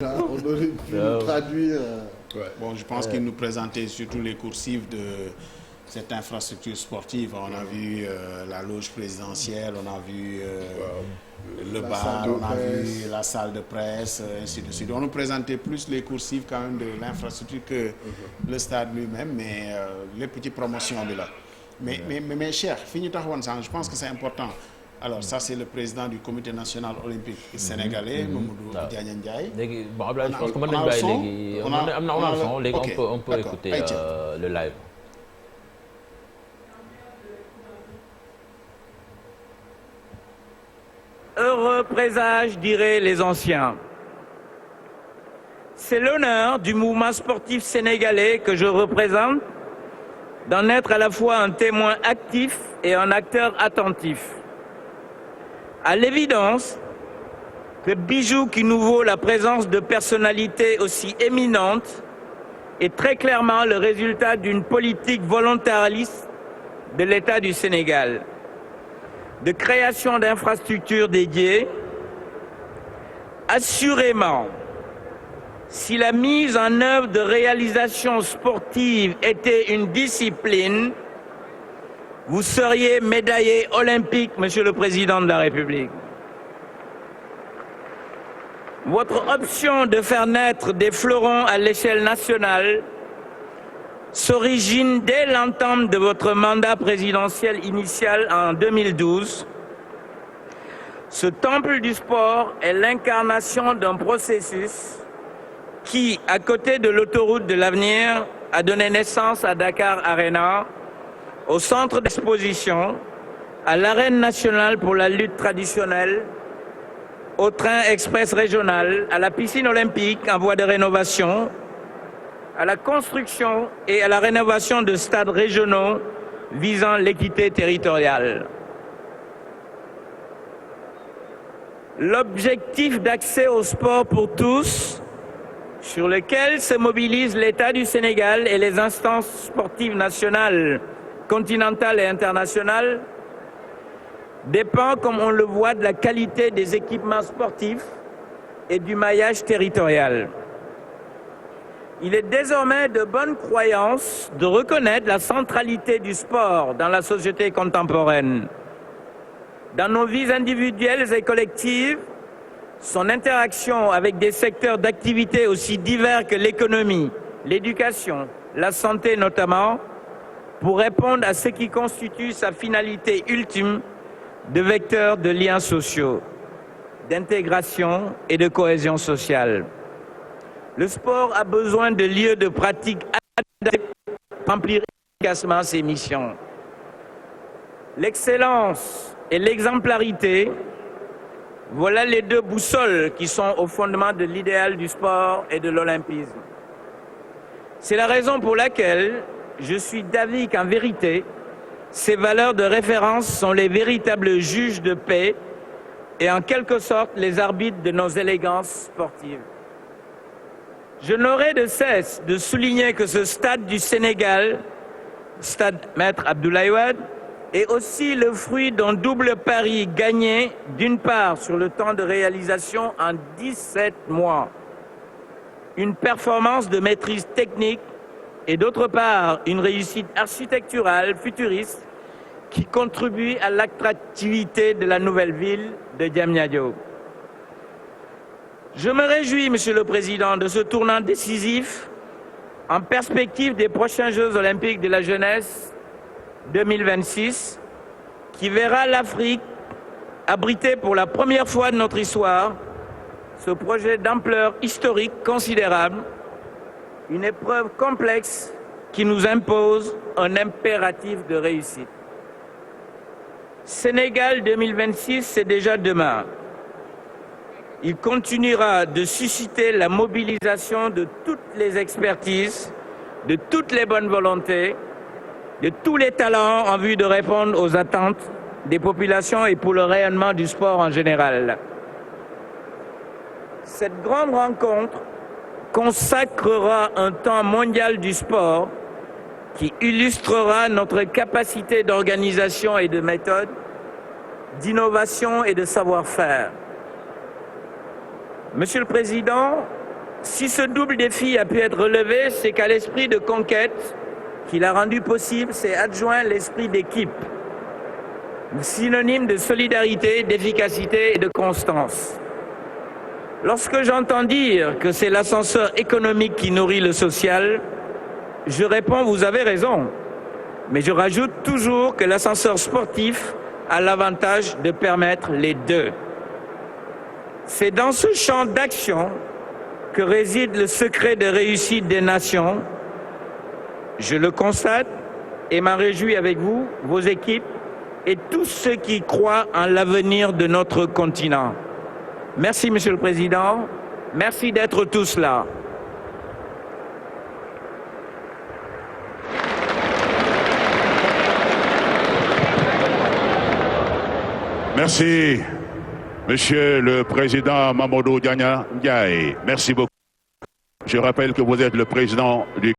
On aurait pu traduire. Ouais. Bon, je pense qu'il nous présentait surtout les coursives de cette infrastructure sportive. On a vu la loge présidentielle, on a vu le bar, on a vu la salle de presse, ainsi de suite. On nous présentait plus les coursives quand même de l'infrastructure que le stade lui-même, mais les petites promotions de là. Mais cher, je pense que c'est important. Alors ça c'est le président du comité national olympique sénégalais, Mamadou Diagne Ndiaye. Bon, je pense que on a le son, on peut écouter le live. Heureux présage, diraient les anciens. C'est l'honneur du mouvement sportif sénégalais que je représente d'en être à la fois un témoin actif et un acteur attentif. À l'évidence, ce bijou qui nous vaut la présence de personnalités aussi éminentes est très clairement le résultat d'une politique volontariste de l'État du Sénégal, de création d'infrastructures dédiées. Assurément, si la mise en œuvre de réalisations sportives était une discipline, vous seriez médaillé olympique, Monsieur le Président de la République. Votre option de faire naître des fleurons à l'échelle nationale s'origine dès l'entame de votre mandat présidentiel initial en 2012. Ce temple du sport est l'incarnation d'un processus qui, à côté de l'autoroute de l'avenir, a donné naissance à Dakar Arena, au centre d'exposition, à l'arène nationale pour la lutte traditionnelle, au train express régional, à la piscine olympique en voie de rénovation, à la construction et à la rénovation de stades régionaux visant l'équité territoriale. L'objectif d'accès au sport pour tous, sur lequel se mobilisent l'État du Sénégal et les instances sportives nationales, continentale et internationale, dépend, comme on le voit, de la qualité des équipements sportifs et du maillage territorial. Il est désormais de bonne croyance de reconnaître la centralité du sport dans la société contemporaine. Dans nos vies individuelles et collectives, son interaction avec des secteurs d'activité aussi divers que l'économie, l'éducation, la santé notamment, pour répondre à ce qui constitue sa finalité ultime de vecteur de liens sociaux, d'intégration et de cohésion sociale. Le sport a besoin de lieux de pratique adaptés pour remplir efficacement ses missions. L'excellence et l'exemplarité, voilà les deux boussoles qui sont au fondement de l'idéal du sport et de l'olympisme. C'est la raison pour laquelle je suis d'avis qu'en vérité, ces valeurs de référence sont les véritables juges de paix et en quelque sorte les arbitres de nos élégances sportives. Je n'aurai de cesse de souligner que ce stade du Sénégal, stade Maître Abdoulaye Wade, est aussi le fruit d'un double pari gagné, d'une part sur le temps de réalisation en 17 mois, une performance de maîtrise technique et d'autre part une réussite architecturale futuriste qui contribue à l'attractivité de la nouvelle ville de Diamniadio. Je me réjouis, Monsieur le Président, de ce tournant décisif en perspective des prochains Jeux olympiques de la jeunesse 2026 qui verra l'Afrique abriter pour la première fois de notre histoire ce projet d'ampleur historique considérable, une épreuve complexe qui nous impose un impératif de réussite. Sénégal 2026, c'est déjà demain. Il continuera de susciter la mobilisation de toutes les expertises, de toutes les bonnes volontés, de tous les talents en vue de répondre aux attentes des populations et pour le rayonnement du sport en général. Cette grande rencontre consacrera un temps mondial du sport qui illustrera notre capacité d'organisation et de méthode, d'innovation et de savoir-faire. Monsieur le Président, Si ce double défi a pu être relevé, c'est qu'à l'esprit de conquête qui l'a rendu possible, s'est adjoint l'esprit d'équipe, synonyme de solidarité, d'efficacité et de constance. Lorsque j'entends dire que c'est l'ascenseur économique qui nourrit le social, je réponds, vous avez raison. Mais je rajoute toujours que l'ascenseur sportif a l'avantage de permettre les deux. C'est dans ce champ d'action que réside le secret de réussite des nations. Je le constate et m'en réjouis avec vous, vos équipes et tous ceux qui croient en l'avenir de notre continent. Merci, Monsieur le Président. Merci d'être tous là. Merci, Monsieur le Président Mamadou Dianya Ndiaye. Merci beaucoup. Je rappelle que vous êtes le président du